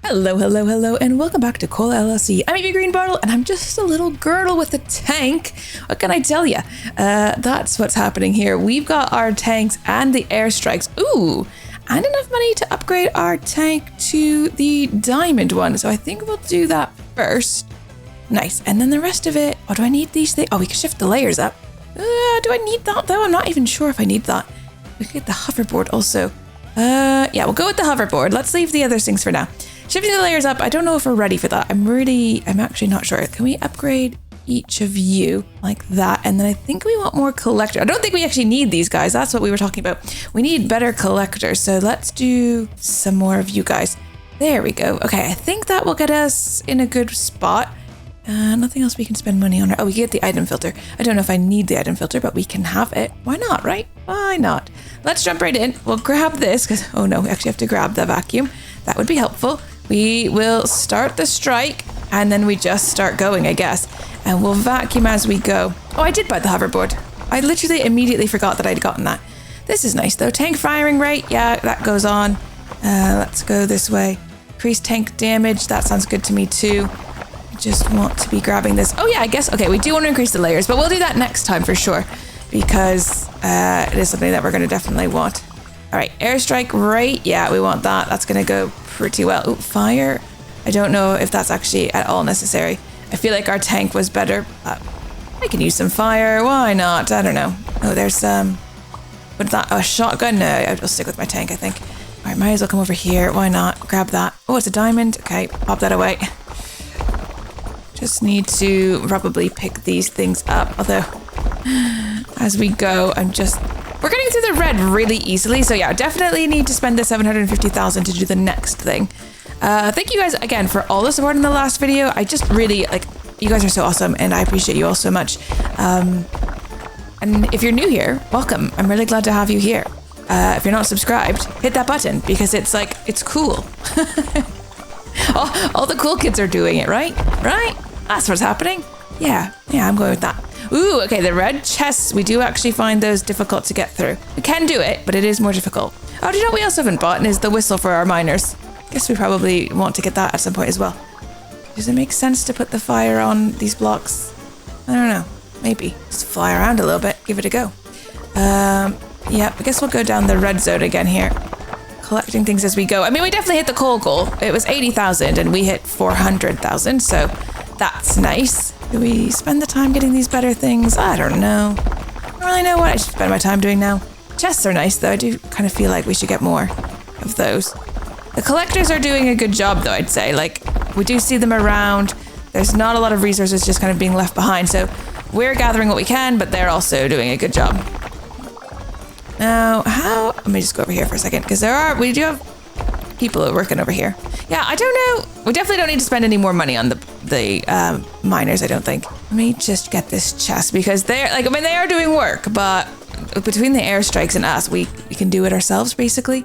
Hello, hello, hello, and welcome back to Coal LLC. I'm Evie Greenbottle, and I'm just a little girdle with a tank. What can I tell you? That's what's happening here. We've got our tanks and the airstrikes. Ooh, and enough money to upgrade our tank to the diamond one. So I think we'll do that first. Nice. And then the rest of it, do I need these things? Oh, we can shift the layers up. Do I need that though? I'm not even sure if I need that. We could get the hoverboard also. Yeah, we'll go with the hoverboard. Let's leave the other things for now. Shifting the layers up, I don't know if we're ready for that. I'm actually not sure. Can we upgrade each of you like that? And then I think we want more collector. I don't think we actually need these guys. That's what we were talking about. We need better collectors. So let's do some more of you guys. There we go. Okay, I think that will get us in a good spot. Nothing else we can spend money on. Oh, we get the item filter. I don't know if I need the item filter, but we can have it. Why not, right? Why not? Let's jump right in. We'll grab this because, oh no, we actually have to grab the vacuum. That would be helpful. We will start the strike and then we just start going, I guess. And we'll vacuum as we go. Oh, I did buy the hoverboard. I literally immediately forgot that I'd gotten that. This is nice though. Tank firing rate. Yeah, that goes on. Let's go this way. Increase tank damage. That sounds good to me too. Just want to be grabbing this. Oh yeah, I guess. Okay, we do want to increase the layers, but we'll do that next time for sure. Because it is something that we're going to definitely want. All right, airstrike rate. Yeah, we want that. That's going to go pretty well. Ooh, fire. I don't know if that's actually at all necessary. I feel like our tank was better. I can use some fire. Why not? I don't know. Oh, there's what's that? Oh, a shotgun? No, I'll stick with my tank, I think. All right, might as well come over here. Why not? Grab that. Oh, it's a diamond. Okay, pop that away. Just need to probably pick these things up. Although, as we go, we're getting through the red really easily. So yeah, definitely need to spend the 750,000 to do the next thing. Thank you guys again for all the support in the last video. I just really, you guys are so awesome and I appreciate you all so much. And if you're new here, welcome. I'm really glad to have you here. If you're not subscribed, hit that button because it's cool. all the cool kids are doing it, right? Right? That's what's happening. Yeah, I'm going with that. Ooh, okay, the red chests, we do actually find those difficult to get through. We can do it, but it is more difficult. Oh, do you know what we also haven't bought? And is the whistle for our miners. Guess we probably want to get that at some point as well. Does it make sense to put the fire on these blocks? I don't know. Maybe. Just fly around a little bit. Give it a go. Yeah, I guess we'll go down the red zone again here. Collecting things as we go. I mean, we definitely hit the coal goal. It was 80,000 and we hit 400,000, so that's nice. Do we spend the time getting these better things? I don't know. I don't really know what I should spend my time doing now. Chests are nice though. I do kind of feel like we should get more of those. The collectors are doing a good job though, I'd say. We do see them around. There's not a lot of resources just kind of being left behind. So we're gathering what we can, but they're also doing a good job. Now, let me just go over here for a second because we do have people working over here. Yeah, I don't know. We definitely don't need to spend any more money on the miners, I don't think. Let me just get this chest because they are doing work, but between the airstrikes and us, we can do it ourselves basically.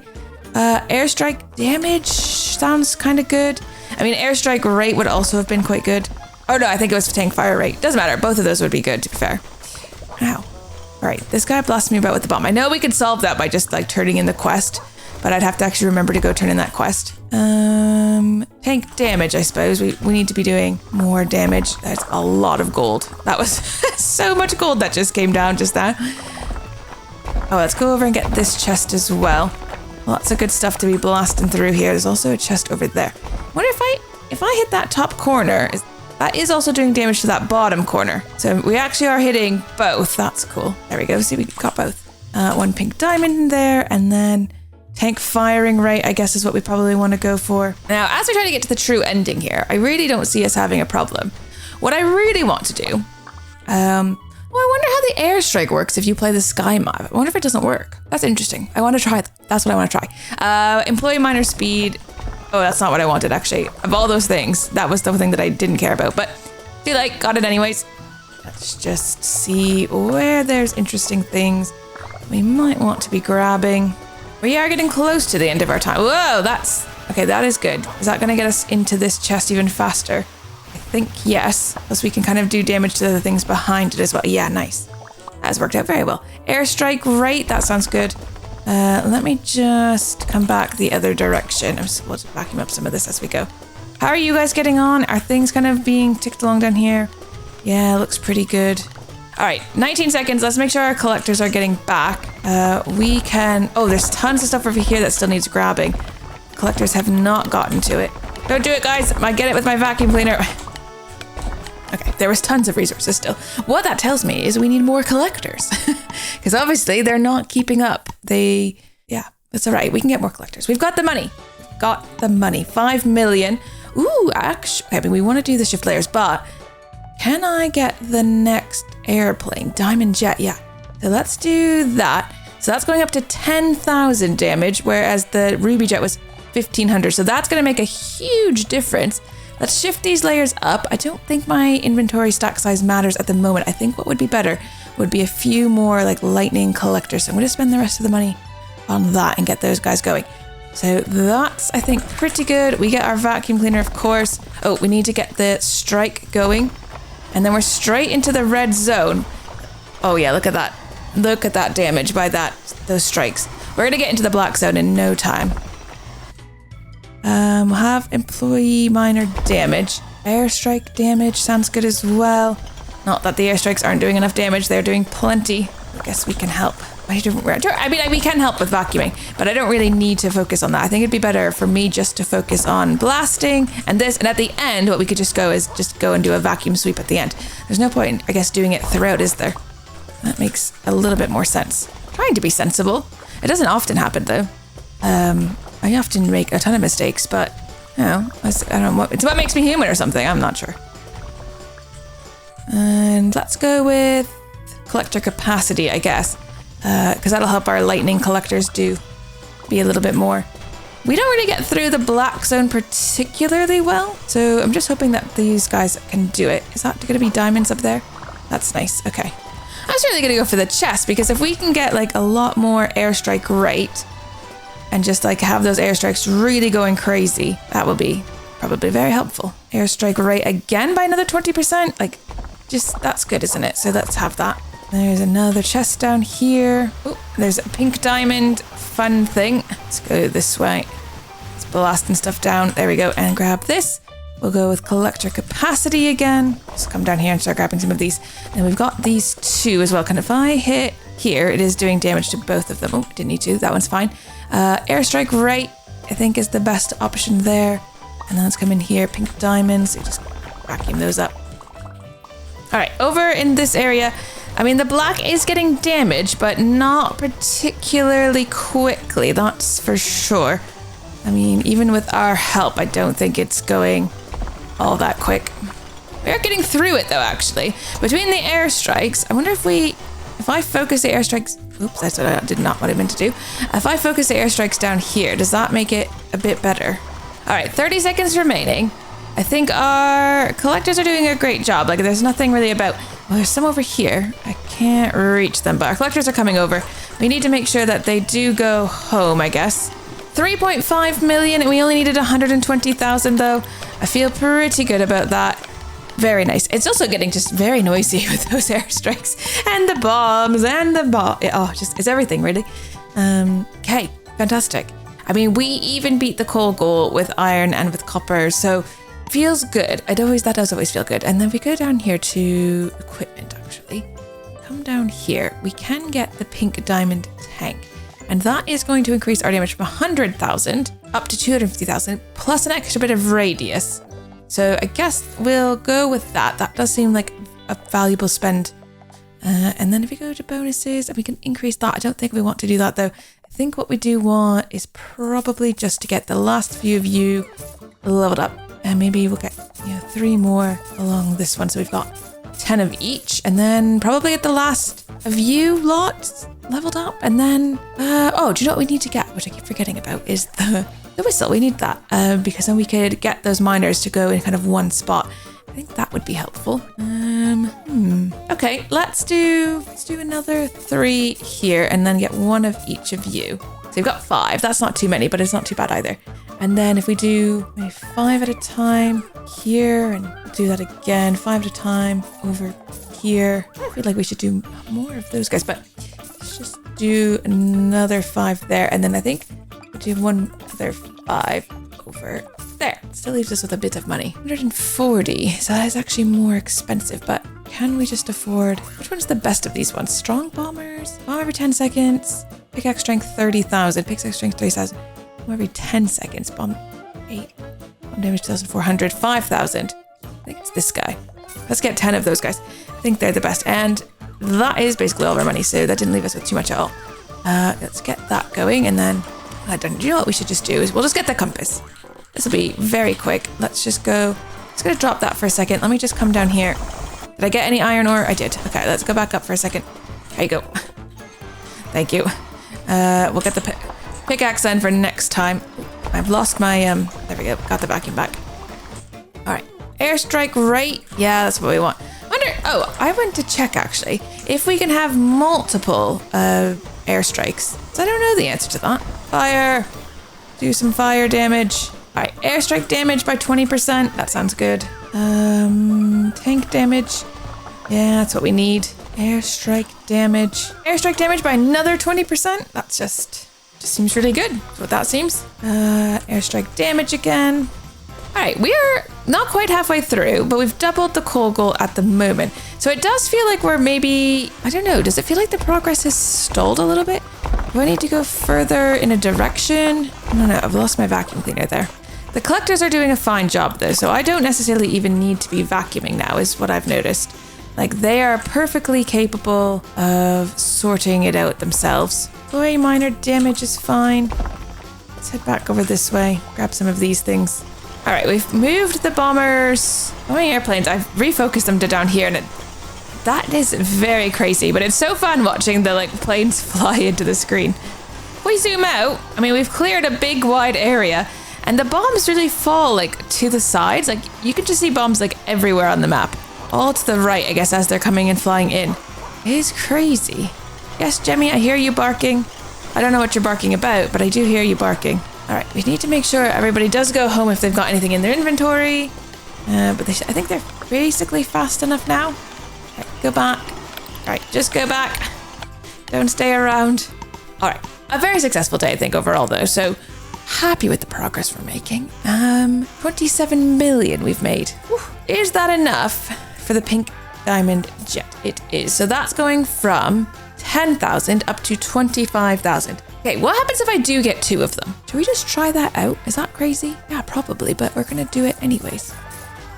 Airstrike damage sounds kind of good. I mean, airstrike rate would also have been quite good. Oh no, I think it was tank fire rate. Doesn't matter. Both of those would be good, to be fair. Ow. All right, this guy blasted me about with the bomb. I know we could solve that by just turning in the quest, but I'd have to actually remember to go turn in that quest. Tank damage, I suppose. We need to be doing more damage. That's a lot of gold. That was so much gold that just came down just now. Oh, let's go over and get this chest as well. Lots of good stuff to be blasting through here. There's also a chest over there. I wonder if I hit that top corner, that is also doing damage to that bottom corner. So we actually are hitting both. That's cool. There we go. See, we got both. One pink diamond in there, and then tank firing rate, I guess, is what we probably want to go for. Now, as we try to get to the true ending here, I really don't see us having a problem. What I really want to do, I wonder how the airstrike works if you play the sky map. I wonder if it doesn't work. That's interesting. I want to try. That's what I want to try. Employee miner speed. Oh, that's not what I wanted, actually. Of all those things, that was the thing that I didn't care about. But feel like got it anyways. Let's just see where there's interesting things we might want to be grabbing. We are getting close to the end of our time. Whoa, okay, that is good. Is that going to get us into this chest even faster? I think yes. Plus we can kind of do damage to the things behind it as well. Yeah, nice. That has worked out very well. Airstrike rate, that sounds good. Let me just come back the other direction. We'll just vacuum up some of this as we go. How are you guys getting on? Are things kind of being ticked along down here? Yeah, looks pretty good. All right, 19 seconds. Let's make sure our collectors are getting back. We can... Oh, there's tons of stuff over here that still needs grabbing. Collectors have not gotten to it. Don't do it, guys. I get it with my vacuum cleaner. Okay, there was tons of resources still. What that tells me is we need more collectors. Because obviously they're not keeping up. Yeah, that's all right. We can get more collectors. We've got the money. Got the money. 5 million. Ooh, actually, okay, I mean, we want to do the shift layers, but can I get the next airplane? Diamond jet, yeah. So let's do that. So that's going up to 10,000 damage, whereas the ruby jet was 1,500. So that's going to make a huge difference. Let's shift these layers up. I don't think my inventory stack size matters at the moment. I think what would be better would be a few more like lightning collectors. So I'm going to spend the rest of the money on that and get those guys going. So that's, I think, pretty good. We get our vacuum cleaner, of course. Oh, we need to get the strike going. And then we're straight into the red zone. Oh yeah, look at that. Look at that damage by those strikes. We're going to get into the black zone in no time. We'll have employee minor damage. Airstrike damage sounds good as well. Not that the airstrikes aren't doing enough damage. They're doing plenty. I guess we can help. I mean, we can help with vacuuming, but I don't really need to focus on that. I think it'd be better for me just to focus on blasting and this. And at the end, what we could just go is just go and do a vacuum sweep at the end. There's no point, I guess, doing it throughout, is there? That makes a little bit more sense. Trying to be sensible. It doesn't often happen, though. I often make a ton of mistakes, but, you know, I don't know, it's what makes me human or something. I'm not sure. And let's go with collector capacity, I guess, because that'll help our lightning collectors be a little bit more. We don't really get through the black zone particularly well, so I'm just hoping that these guys can do it. Is that going to be diamonds up there? That's nice. Okay. I was really going to go for the chest, because if we can get like a lot more airstrike rate and just like have those airstrikes really going crazy, that will be probably very helpful. Airstrike rate again by another 20%. Like, just, that's good, isn't it? So let's have that. There's another chest down here. Oh, there's a pink diamond. Fun thing. Let's go this way. Let's blast and stuff down. There we go. And grab this. We'll go with collector capacity again. Just come down here and start grabbing some of these. And we've got these two as well. Kind of, if I hit here, it is doing damage to both of them. Oh, didn't need to. That one's fine. Airstrike rate, I think, is the best option there. And then let's come in here. Pink diamonds. So just vacuum those up. All right, over in this area, I mean, the black is getting damage, but not particularly quickly. That's for sure. I mean, even with our help, I don't think it's going all that quick. We are getting through it, though, actually. Between the airstrikes, I wonder if I focus the airstrikes... Oops, that's what I did not what I meant to do. If I focus the airstrikes down here, does that make it a bit better? All right, 30 seconds remaining. I think our collectors are doing a great job. Like, there's nothing really about... Well, there's some over here. I can't reach them, but our collectors are coming over. We need to make sure that they do go home, I guess. 3.5 million, and we only needed 120,000, though. I feel pretty good about that. Very nice. It's also getting just very noisy with those airstrikes and the bombs and the it's everything, really. Okay, fantastic. I mean, we even beat the coal goal with iron and with copper, so feels good. That does always feel good. And then we go down here to equipment, actually. Come down here. We can get the pink diamond tank. And that is going to increase our damage from 100,000 up to 250,000, plus an extra bit of radius. So I guess we'll go with that. That does seem like a valuable spend. And then if we go to bonuses, we can increase that. I don't think we want to do that, though. I think what we do want is probably just to get the last few of you leveled up. And maybe we'll get 3 more along this one. So we've got 10 of each. And then probably at the last of you lot leveled up. And then, do you know what we need to get, which I keep forgetting about, is the whistle. We need that because then we could get those miners to go in kind of one spot. I think that would be helpful. Okay, let's do another 3 here and then get 1 of each of you. So we've got 5. That's not too many, but it's not too bad either. And then if we do maybe 5 at a time here and do that again, 5 at a time over here. I feel like we should do more of those guys, but let's just do another 5 there. And then I think we'll do one other 5 over there. Still leaves us with a bit of money. 140. So that is actually more expensive, but can we just afford... Which one's the best of these ones? Strong bombers. Bomb every 10 seconds. Pickaxe strength 30,000. Pickaxe strength 30,000. Bomb every 10 seconds. Bomb 8. Bomb damage 2,400. 5,000. I think it's this guy. Let's get 10 of those guys. I think they're the best. And that is basically all of our money. So that didn't leave us with too much at all. Let's get that going. And then... I don't know. Do you know what we should just do? Is we'll just get the compass. This will be very quick. Let's just go. Just going to drop that for a second. Let me just come down here. Did I get any iron ore? I did. Okay, let's go back up for a second. There you go. Thank you. We'll get the pickaxe then for next time. I've lost my, there we go. Got the vacuum back. All right. Airstrike rate. Yeah, that's what we want. Oh, I went to check actually. If we can have multiple airstrikes. So I don't know the answer to that. Fire. Do some fire damage. All right, airstrike damage by 20%. That sounds good. Tank damage. Yeah, that's what we need. Airstrike damage. Airstrike damage by another 20%. That's just seems really good. That's what that seems. Airstrike damage again. All right, we are not quite halfway through, but we've doubled the coal goal at the moment. So it does feel like we're maybe, I don't know, does it feel like the progress has stalled a little bit? Do I need to go further in a direction? No, I've lost my vacuum cleaner there. The collectors are doing a fine job though, so I don't necessarily even need to be vacuuming now, is what I've noticed. Like, they are perfectly capable of sorting it out themselves. Boy, minor damage is fine. Let's head back over this way, grab some of these things. All right, we've moved the bombers. How many airplanes? I've refocused them to down here, and that is very crazy, but it's so fun watching the planes fly into the screen. If we zoom out, I mean, we've cleared a big wide area, and the bombs really fall to the sides. Like, you can just see bombs everywhere on the map. All to the right, I guess, as they're coming and flying in. It is crazy. Yes, Jemmy, I hear you barking. I don't know what you're barking about, but I do hear you barking. All right, we need to make sure everybody does go home if they've got anything in their inventory. But I think they're basically fast enough now. All right, go back. All right, just go back. Don't stay around. All right, a very successful day, I think, overall, though. So happy with the progress we're making. 27 million we've made. Whew. Is that enough for the pink diamond jet? It is. So that's going from 10,000 up to 25,000. Okay, what happens if I do get 2 of them? Should we just try that out? Is that crazy? Yeah, probably, but we're gonna do it anyways.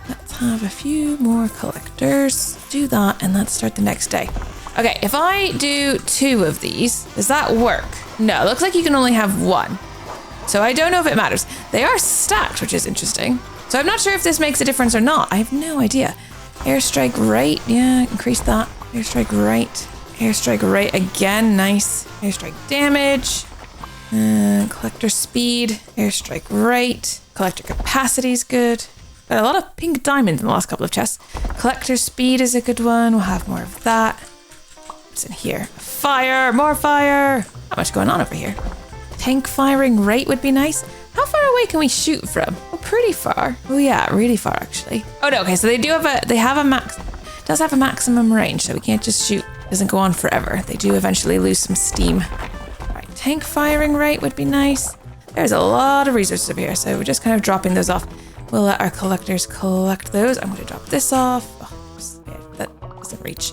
Let's have a few more collectors. Do that, and let's start the next day. Okay, if I do 2 of these, does that work? No, it looks like you can only have 1. So I don't know if it matters. They are stacked, which is interesting. So I'm not sure if this makes a difference or not. I have no idea. Airstrike rate, yeah, increase that. Airstrike rate. Airstrike rate again, nice. Airstrike damage. Collector speed. Airstrike rate. Collector capacity is good. Got a lot of pink diamonds in the last couple of chests. Collector speed is a good one. We'll have more of that. What's in here? Fire! More fire! Not much going on over here. Tank firing rate would be nice. How far away can we shoot from? Oh, pretty far. Oh yeah, really far actually. Oh no, okay, so they have a maximum range, so we can't just shoot. It doesn't go on forever. They do eventually lose some steam. All right, tank firing rate would be nice. There's a lot of resources over here, so we're just kind of dropping those off. We'll let our collectors collect those. I'm going to drop this off. Oh, yeah, that doesn't reach.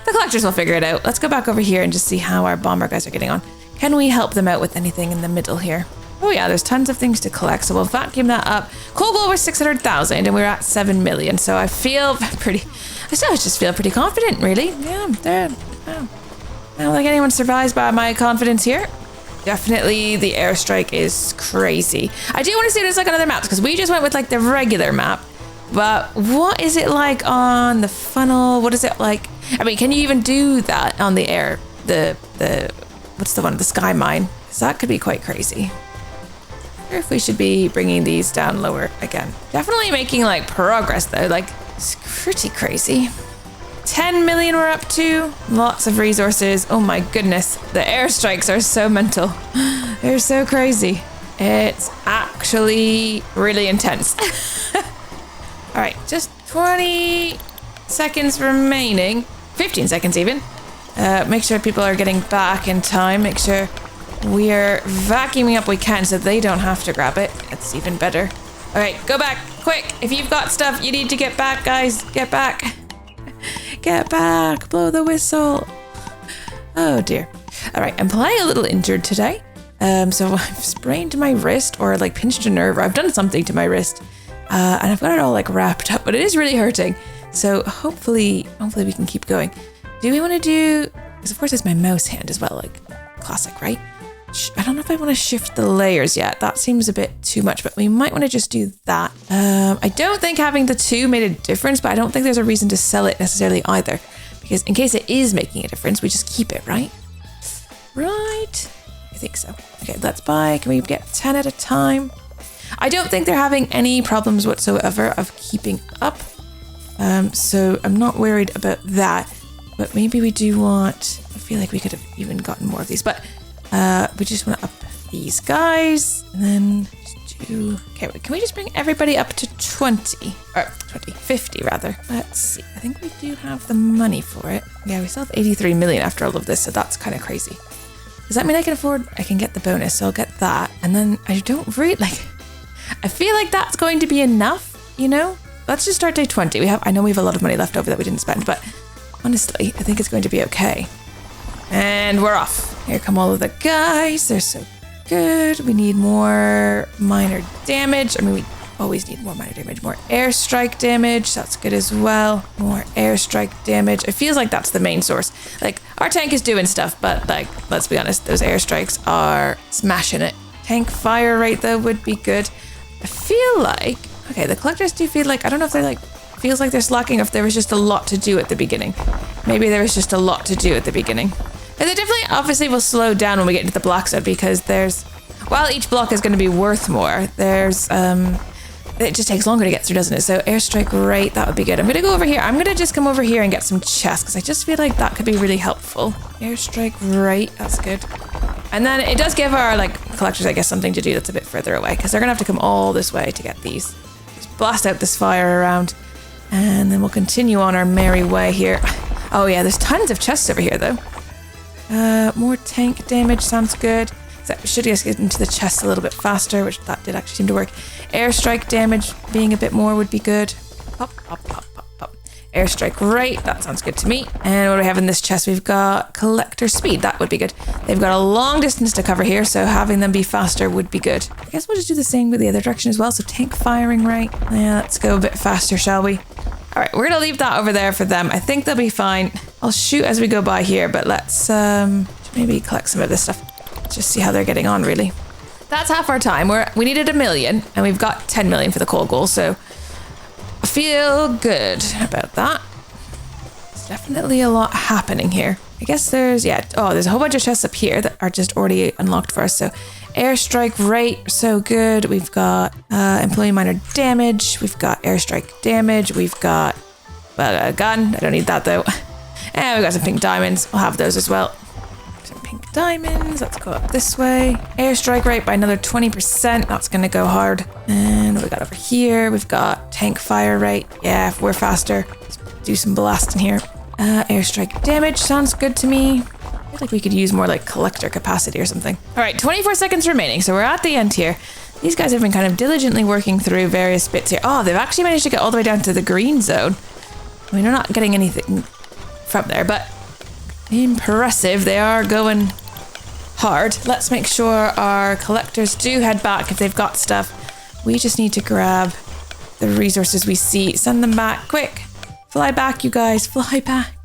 The collectors will figure it out. Let's go back over here and just see how our bomber guys are getting on. Can we help them out with anything in the middle here? Oh yeah, there's tons of things to collect, so we'll vacuum that up. Coal goal was 600,000 and we're at 7 million, so I still just feel pretty confident, really. Yeah, I don't think anyone's surprised by my confidence here. Definitely the airstrike is crazy. I do want to see what it's like on other maps, because we just went with the regular map, but what is it like on the funnel? What is it like? I mean, can you even do that on the air? What's the one? The sky mine. Because that could be quite crazy. I wonder if we should be bringing these down lower again. Definitely making progress though. It's pretty crazy. 10 million we're up to. Lots of resources. Oh my goodness. The airstrikes are so mental. They're so crazy. It's actually really intense. All right, just 20 seconds remaining. 15 seconds even. Make sure people are getting back in time. Make sure we're vacuuming up we can so they don't have to grab it. That's even better. All right, go back, quick. If you've got stuff, you need to get back, guys. Get back. Get back, blow the whistle. Oh dear. All right, I'm playing a little injured today. So I've sprained my wrist or like pinched a nerve. Or I've done something to my wrist. And I've got it all like wrapped up, but it is really hurting. So hopefully we can keep going. Do we want to do, because of course it's my mouse hand as well, like classic, right? I don't know if I want to shift the layers yet. That seems a bit too much, but we might want to just do that. I don't think having the two made a difference, but I don't think there's a reason to sell it necessarily either, because in case it is making a difference, we just keep it, right? Right? I think so. Okay, let's buy. Can we get 10 at a time? I don't think they're having any problems whatsoever of keeping up. So I'm not worried about that. But maybe we do want, I feel like we could have even gotten more of these, but we just want to up these guys and then just do, okay, can we just bring everybody up to 20 or 50 rather? Let's see. I think we do have the money for it. Yeah, we still have 83 million after all of this. So that's kind of crazy. Does that mean I can get the bonus? So I'll get that. And then I don't really I feel like that's going to be enough, you know? Let's just start day 20. I know we have a lot of money left over that we didn't spend, but honestly, I think it's going to be okay. And we're off. Here come all of the guys. They're so good. We need more minor damage. I mean, we always need more minor damage. More airstrike damage. That's good as well. More airstrike damage. It feels like that's the main source. Like, our tank is doing stuff, but like, let's be honest, those airstrikes are smashing it. Tank fire rate, though, would be good. I feel like, okay, the collectors do feel like, I don't know if they're like, feels like they're slacking or if there was just a lot to do at the beginning. Maybe there was just a lot to do at the beginning. But they definitely obviously will slow down when we get into the block zone because while each block is going to be worth more, it just takes longer to get through, doesn't it? So airstrike rate, that would be good. I'm going to go over here. I'm going to just come over here and get some chests because I just feel like that could be really helpful. Airstrike rate, that's good. And then it does give our collectors, I guess, something to do that's a bit further away because they're going to have to come all this way to get these. Just blast out this fire around. And then we'll continue on our merry way here. Oh yeah, there's tons of chests over here though. More tank damage sounds good. So should just get into the chests a little bit faster, which that did actually seem to work. Airstrike damage being a bit more would be good. Pop, pop, pop, pop, pop. Airstrike rate, that sounds good to me. And what do we have in this chest? We've got collector speed, that would be good. They've got a long distance to cover here, so having them be faster would be good. I guess we'll just do the same with the other direction as well. So tank firing rate. Yeah, let's go a bit faster, shall we? All right, we're gonna leave that over there for them. I think they'll be fine. I'll shoot as we go by here, but let's maybe collect some of this stuff. Just see how they're getting on, really. That's half our time. We needed 1 million, and we've got 10 million for the coal goal, so I feel good about that. There's definitely a lot happening here. I guess there's a whole bunch of chests up here that are just already unlocked for us, so airstrike rate, so good. We've got employee minor damage. We've got airstrike damage. We've got a gun. I don't need that though. And we've got some pink diamonds. We'll have those as well. Some pink diamonds. Let's go up this way. Airstrike rate by another 20%. That's going to go hard. And what we got over here? We've got tank fire rate. Yeah, if we're faster, let's do some blasting here. Airstrike damage sounds good to me. I feel like we could use more collector capacity or something. All right, 24 seconds remaining. So we're at the end here. These guys have been kind of diligently working through various bits here. Oh, they've actually managed to get all the way down to the green zone. I mean, we're not getting anything from there, but impressive. They are going hard. Let's make sure our collectors do head back if they've got stuff. We just need to grab the resources we see. Send them back, quick. Fly back, you guys, fly back.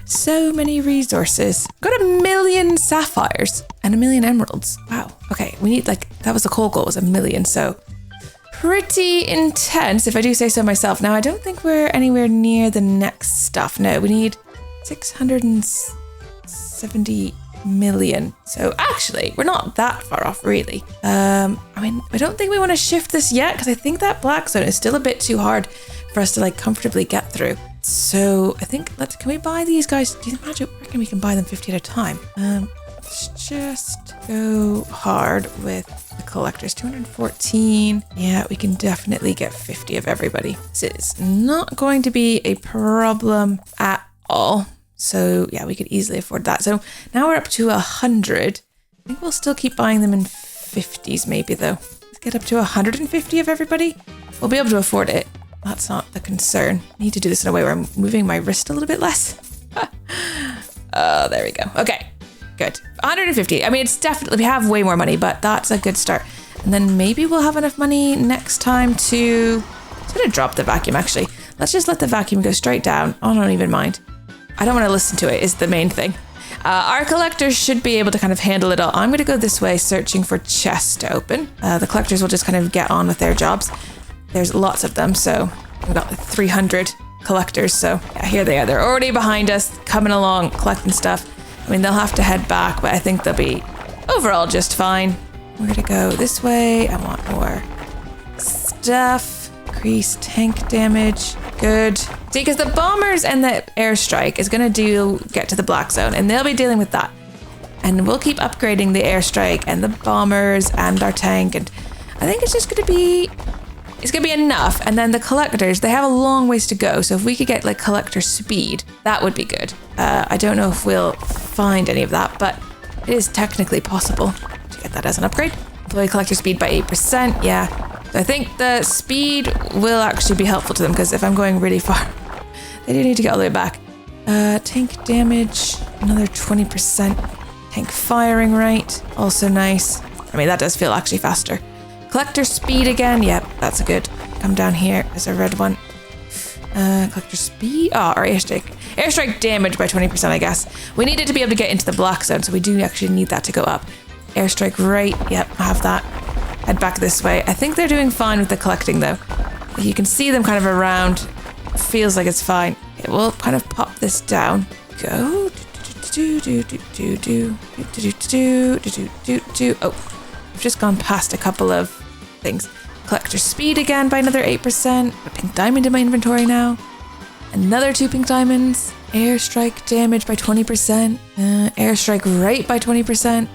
So many resources. Got 1 million sapphires and 1 million emeralds. Wow. Okay, we need that was the coal goal, was 1 million. So pretty intense, if I do say so myself. Now, I don't think we're anywhere near the next stuff. No, we need 670 million. So actually, we're not that far off, really. I mean, I don't think we want to shift this yet because I think that black zone is still a bit too hard for us to comfortably get through. So I think can we buy these guys? Do you reckon we can buy them 50 at a time? Let's just go hard with the collectors. 214. Yeah, we can definitely get 50 of everybody. This is not going to be a problem at all. So yeah, we could easily afford that. So now we're up to 100. I think we'll still keep buying them in 50s maybe though. Let's get up to 150 of everybody. We'll be able to afford it. That's not the concern. I need to do this in a way where I'm moving my wrist a little bit less. Oh, there we go. Okay, good. 150. I mean, it's definitely, we have way more money, but that's a good start. And then maybe we'll have enough money next time to... I'm going to drop the vacuum, actually. Let's just let the vacuum go straight down. Oh, I don't even mind. I don't want to listen to it is the main thing. Our collectors should be able to kind of handle it all. I'm going to go this way searching for chests to open. The collectors will just kind of get on with their jobs. There's lots of them, so we've got 300 collectors. So yeah, here they are. They're already behind us, coming along, collecting stuff. I mean, they'll have to head back, but I think they'll be overall just fine. We're going to go this way. I want more stuff. Increase tank damage. Good. See, because the bombers and the airstrike is going to get to the black zone, and they'll be dealing with that. And we'll keep upgrading the airstrike and the bombers and our tank, and I think it's just going to be... It's going to be enough. And then the collectors, they have a long ways to go. So if we could get like collector speed, that would be good. I don't know if we'll find any of that, but it is technically possible to get that as an upgrade. Employee collector speed by 8%. Yeah. So I think the speed will actually be helpful to them because if I'm going really far, they do need to get all the way back. Tank damage, another 20%. Tank firing rate, also nice. I mean, that does feel actually faster. Collector speed again. Yep, that's a good. Come down here. There's a red one. Collector speed. Oh, or airstrike. Airstrike damage by 20%, I guess. We needed to be able to get into the black zone, so we do actually need that to go up. Airstrike rate. Yep, I have that. Head back this way. I think they're doing fine with the collecting, though. You can see them kind of around. Feels like it's fine. Okay, we'll kind of pop this down. Go. Oh. I've just gone past a couple of things. Collector speed again by another 8%. A pink diamond in my inventory now. Another 2 pink diamonds. Airstrike damage by 20%. Airstrike rate by 20%.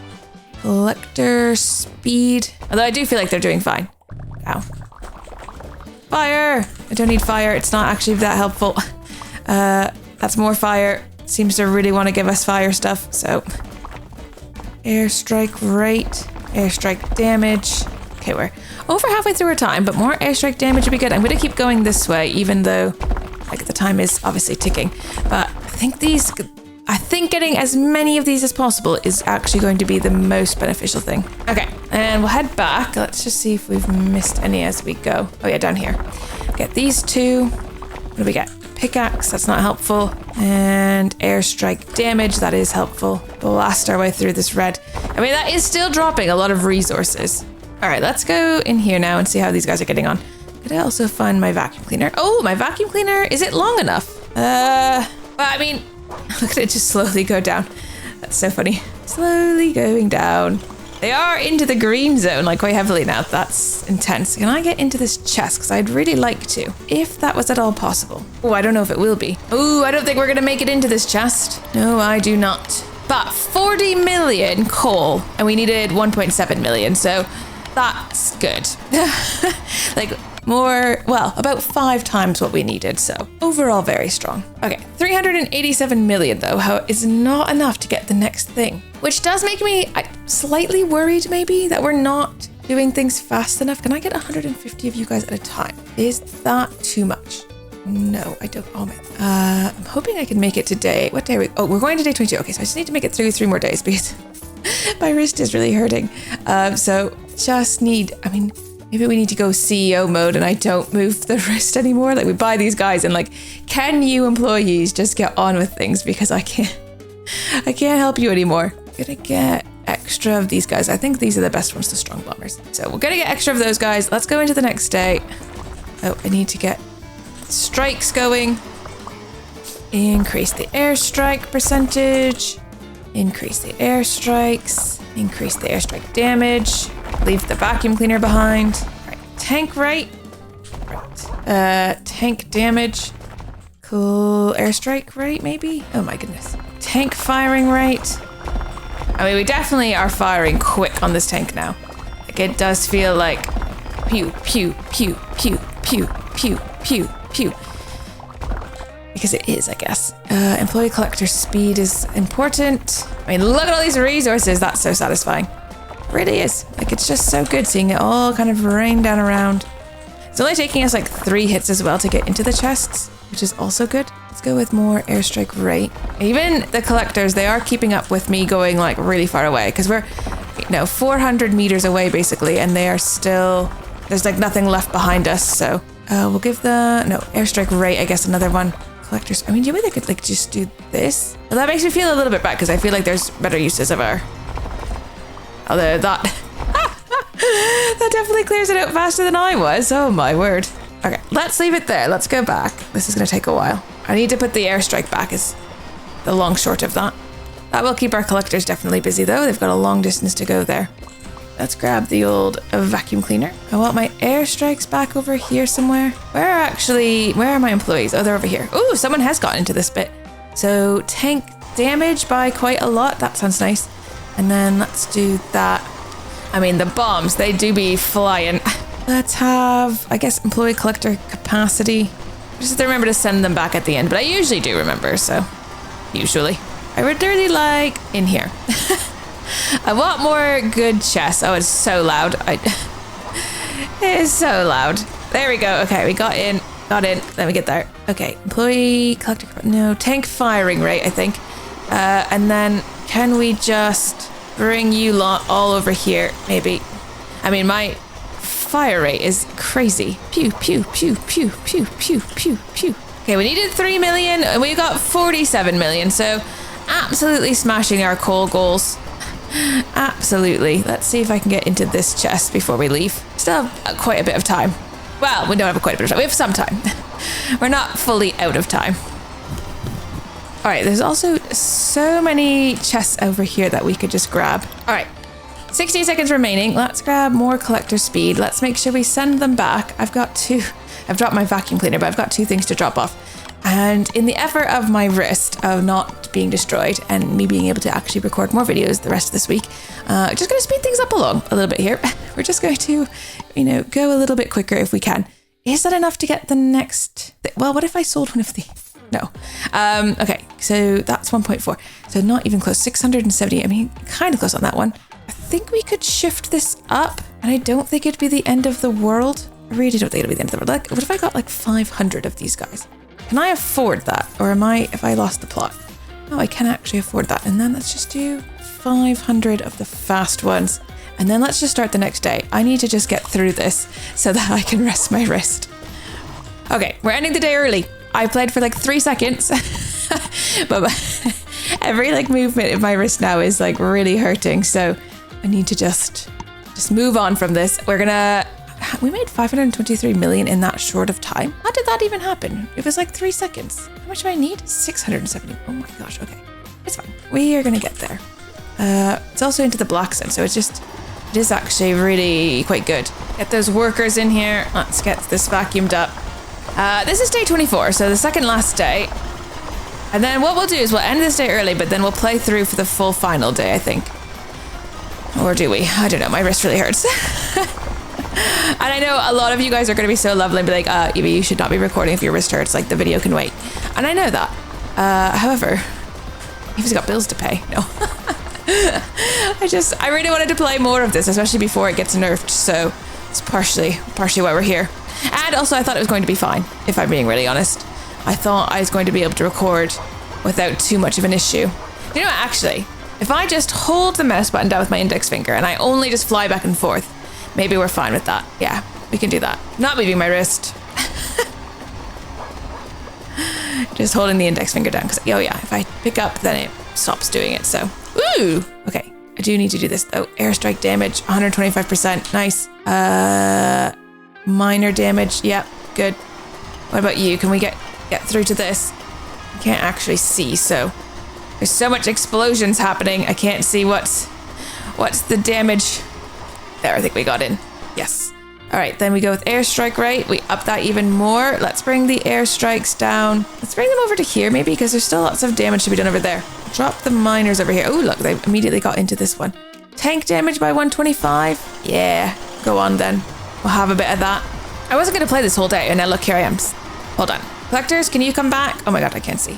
Collector speed. Although I do feel like they're doing fine. Ow. Fire! I don't need fire. It's not actually that helpful. That's more fire. Seems to really want to give us fire stuff, so. Airstrike rate. Airstrike damage. Okay, we're over halfway through our time, but more airstrike damage would be good. I'm going to keep going this way, even though like the time is obviously ticking. But I think getting as many of these as possible is actually going to be the most beneficial thing. Okay, and we'll head back. Let's just see if we've missed any as we go. Oh yeah, down here. Get these two. What do we get? Pickaxe, that's not helpful. And airstrike damage, that is helpful. Blast our way through this red. I mean, that is still dropping a lot of resources. All right, let's go in here now and see how these guys are getting on. Could I also find my vacuum cleaner? Oh, my vacuum cleaner, is it long enough? But I mean, look at it just slowly go down. That's so funny. Slowly going down. They are into the green zone, like quite heavily now. That's intense. Can I get into this chest? Because I'd really like to, if that was at all possible. Oh, I don't know if it will be. Oh, I don't think we're going to make it into this chest. No, I do not. But 40 million coal, and we needed 1.7 million, so that's good. Like more, well, about 5 times what we needed, so overall very strong. Okay, 387 million though is not enough to get the next thing, which does make me slightly worried maybe that we're not doing things fast enough. Can I get 150 of you guys at a time? Is that too much? No, I don't. Oh man. I'm hoping I can make it today. What day are we? Oh, we're going to day 22. Okay, so I just need to make it through 3 more days because my wrist is really hurting. So just need, I mean, maybe we need to go CEO mode and I don't move the wrist anymore. Like we buy these guys and like, can you employees just get on with things because I can't help you anymore. I'm gonna get extra of these guys. I think these are the best ones, the strong bombers. So we're gonna get extra of those guys. Let's go into the next day. Oh, I need to get strikes going. Increase the airstrike percentage. Increase the airstrikes. Increase the airstrike damage. Leave the vacuum cleaner behind. All right, tank rate. Right. Tank damage. Cool. Airstrike rate, maybe? Oh my goodness. Tank firing rate. I mean, we definitely are firing quick on this tank now. Like, it does feel like pew, pew, pew, pew, pew, pew, pew, pew. because it is, I guess. Employee collector speed is important. I mean, look at all these resources. That's so satisfying. It really is. Like, it's just so good seeing it all kind of rain down around. It's only taking us like 3 hits as well to get into the chests, which is also good. Let's go with more airstrike rate. Even the collectors, they are keeping up with me going like really far away because we're, 400 meters away basically, and they are still, there's like nothing left behind us. So we'll give airstrike rate, I guess, another one. Collectors, I mean, maybe they could like just do this. Well, that makes me feel a little bit bad because I feel like there's better uses of our, although that that definitely clears it out faster than I was. Oh my word. Okay, let's leave it there. Let's go back. This is going to take a while. I need to put the airstrike back is the long short of that. That will keep our collectors definitely busy though. They've got a long distance to go there. Let's grab the old vacuum cleaner. I want my airstrikes back over here somewhere. Where are my employees? Oh, they're over here. Oh, someone has gotten into this bit. So tank damage by quite a lot. That sounds nice. And then let's do that. I mean, the bombs, they do be flying. Let's have, I guess, employee collector capacity. I just have to remember to send them back at the end, but I usually do remember, so usually. I would really like in here. I want more good chests. Oh, it's so loud. It is so loud. There we go. Okay, we got in. Let me get there. Okay, employee collector, no, tank firing rate, I think. And then can we just bring you lot all over here, maybe? I mean, my fire rate is crazy. Pew, pew, pew, pew, pew, pew, pew, pew. Okay, we needed 3 million and we got 47 million. So absolutely smashing our coal goals. Absolutely. Let's see if I can get into this chest before we leave. Still have quite a bit of time. Well, we don't have quite a bit of time. We have some time. We're not fully out of time. All right, there's also so many chests over here that we could just grab. All right, 60 seconds remaining. Let's grab more collector speed. Let's make sure we send them back. I've dropped my vacuum cleaner, but I've got 2 things to drop off. And in the effort of my wrist of not being destroyed and me being able to actually record more videos the rest of this week, just going to speed things up along a little bit here. We're just going to, go a little bit quicker if we can. Is that enough to get the next? Well, what if I sold one of the? No. Okay, so that's 1.4. So not even close. 670. I mean, kind of close on that one. I think we could shift this up, and I don't think it'd be the end of the world. I really don't think it'll be the end of the world. Like, what if I got like 500 of these guys? Can I afford that? Or if I lost the plot? No, I can actually afford that. And then let's just do 500 of the fast ones. And then let's just start the next day. I need to just get through this so that I can rest my wrist. Okay, we're ending the day early. I played for like 3 seconds. But every like movement in my wrist now is like really hurting. So I need to just move on from this. We made 523 million in that short of time. How did that even happen? It was like 3 seconds. How much do I need? 670. Oh my gosh. Okay, it's fine. We are gonna get there. It's also into the black zone, so it is actually really quite good. Get those workers in here. Let's get this vacuumed up. This is day 24, so the second last day. And then what we'll do is we'll end this day early, but then we'll play through for the full final day, I think. Or do we? I don't know. My wrist really hurts. And I know a lot of you guys are going to be so lovely and be like, Evie, you should not be recording if your wrist hurts. Like, the video can wait. And I know that. However, Evie's got bills to pay. No. I really wanted to play more of this, especially before it gets nerfed. So it's partially why we're here. And also, I thought it was going to be fine, if I'm being really honest. I thought I was going to be able to record without too much of an issue. You know what, actually, if I just hold the mouse button down with my index finger and I only just fly back and forth, maybe we're fine with that. Yeah, we can do that. Not moving my wrist. Just holding the index finger down. Because, oh yeah, if I pick up, then it stops doing it. So, woo! Okay, I do need to do this though. Airstrike damage, 125%. Nice. Minor damage. Yep, good. What about you? Can we get through to this? I can't actually see, so there's so much explosions happening. I can't see what's the damage. There, I think we got in. Yes. All right, then we go with airstrike rate. We up that even more. Let's bring the airstrikes down. Let's bring them over to here, maybe, because there's still lots of damage to be done over there. Drop the miners over here. Oh, look, they immediately got into this one. Tank damage by 125. Yeah, go on then. We'll have a bit of that. I wasn't going to play this whole day, and now look, here I am. Hold on. Collectors, can you come back? Oh my god, I can't see.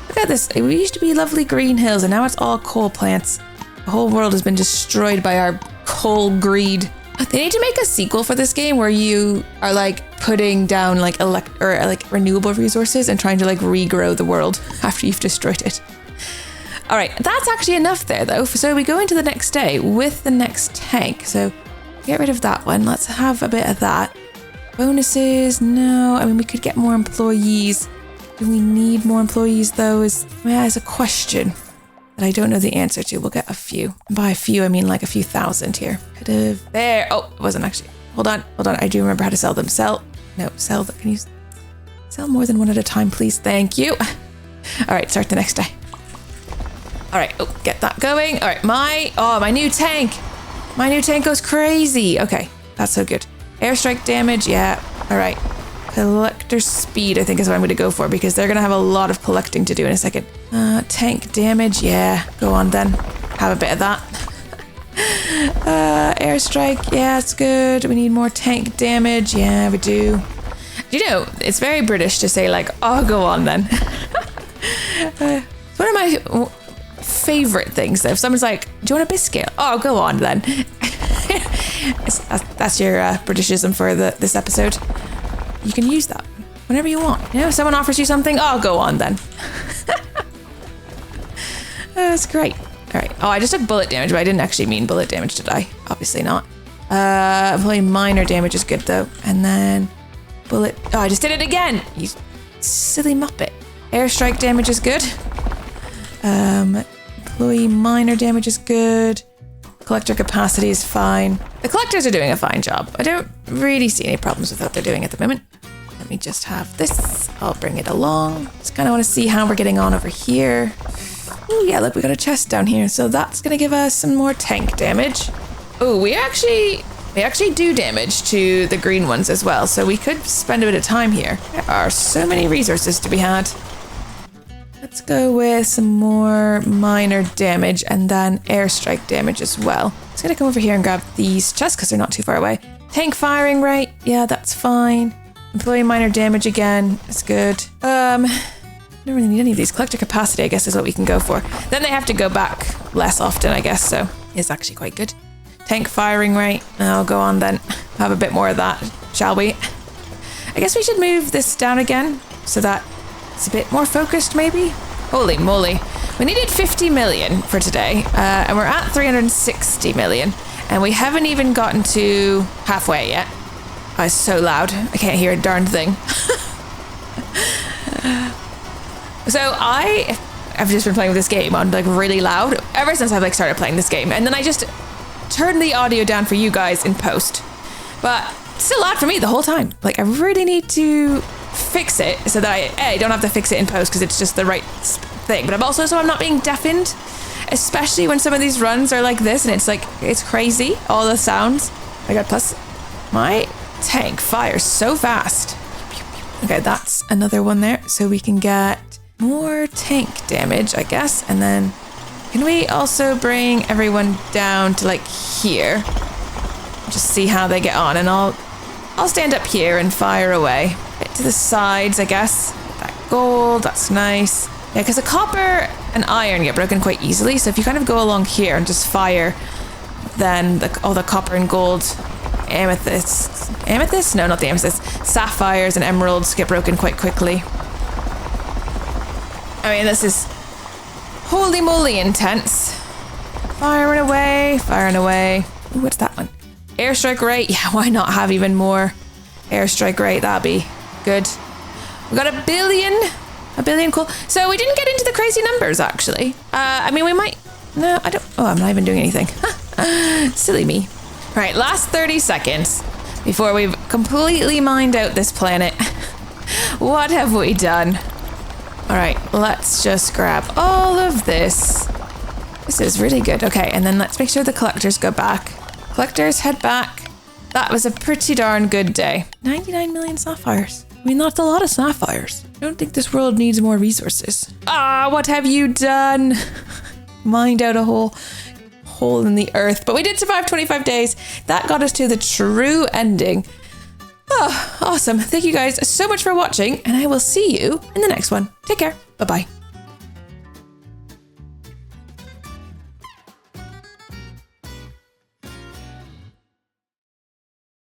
Look at this. We used to be lovely green hills and now it's all coal plants. The whole world has been destroyed by our coal greed. They need to make a sequel for this game where you are like putting down like renewable resources and trying to like regrow the world after you've destroyed it. All right, that's actually enough there though. So we go into the next day with the next tank. So get rid of that one. Let's have a bit of that. Bonuses, no. I mean, we could get more employees. Do we need more employees though? Is a question that I don't know the answer to. We'll get a few. And by a few, I mean like a few thousand here. Could have there. Oh, it wasn't actually. Hold on. I do remember how to sell them. Sell. Can you sell more than one at a time, please? Thank you. All right, start the next day. All right, get that going. All right, my new tank. My new tank goes crazy. Okay, that's so good. Airstrike damage, yeah. All right. Collector speed, I think is what I'm going to go for because they're going to have a lot of collecting to do in a second. Tank damage, yeah. Go on then. Have a bit of that. Airstrike, yeah, it's good. We need more tank damage. Yeah, we do. You know, it's very British to say like, oh, go on then. One of my favorite things though, if someone's like, do you want a biscuit? Oh, go on then. That's your Britishism for this episode. You can use that whenever you want. You know, if someone offers you something, oh, go on then. That's great. All right. Oh, I just took bullet damage, but I didn't actually mean bullet damage, did I? Obviously not. Probably minor damage is good though. And then bullet. Oh, I just did it again. You silly muppet. Airstrike damage is good. Employee minor damage is good. Collector capacity is fine. The collectors are doing a fine job. I don't really see any problems with what they're doing at the moment. Let me just have this. I'll bring it along. Just kind of want to see how we're getting on over here. Oh yeah, look, we got a chest down here. So that's going to give us some more tank damage. Oh, we actually do damage to the green ones as well. So we could spend a bit of time here. There are so many resources to be had. Let's go with some more minor damage and then airstrike damage as well. I'm just gonna come over here and grab these chests because they're not too far away. Tank firing rate, yeah, that's fine. Employee minor damage again, that's good. Don't really need any of these. Collector capacity, I guess, is what we can go for. Then they have to go back less often, I guess, so it's actually quite good. Tank firing rate, I'll go on then. Have a bit more of that, shall we? I guess we should move this down again so that it's a bit more focused, maybe? Holy moly. We needed 50 million for today, and we're at 360 million, and we haven't even gotten to halfway yet. Oh, it's so loud. I can't hear a darn thing. So I've just been playing with this game on like really loud ever since I've like started playing this game, and then I just turned the audio down for you guys in post, but still loud for me the whole time. Like I really need to fix it so that I don't have to fix it in post because it's just the right thing, but I'm also so I'm not being deafened, especially when some of these runs are like this and it's like it's crazy, all the sounds. I got plus my tank fires so fast. Okay, that's another one there, so we can get more tank damage, I guess. And then can we also bring everyone down to like here, just see how they get on, and I'll stand up here and fire away. Bit to the sides, I guess. That gold, that's nice. Yeah, because the copper and iron get broken quite easily, so if you kind of go along here and just fire, then all the copper and gold, amethyst? No, not the amethyst. Sapphires and emeralds get broken quite quickly. I mean, this is holy moly intense. Firing away. Ooh, what's that one? Airstrike rate, yeah, why not have even more airstrike rate? That'd be good. We got a billion cool. So we didn't get into the crazy numbers actually. I mean, we might, no, I don't, oh, I'm not even doing anything. Silly me. Right, last 30 seconds before we've completely mined out this planet. What have we done? All right, let's just grab all of this. This is really good. Okay, and then let's make sure the collectors go back. Collectors, head back. That was a pretty darn good day. 99 million sapphires. I mean, that's a lot of sapphires. I don't think this world needs more resources. Ah, what have you done? Mined out a whole hole in the earth. But we did survive 25 days. That got us to the true ending Oh, awesome. Thank you guys so much for watching, and I will see you in the next one. Take care. Bye-bye.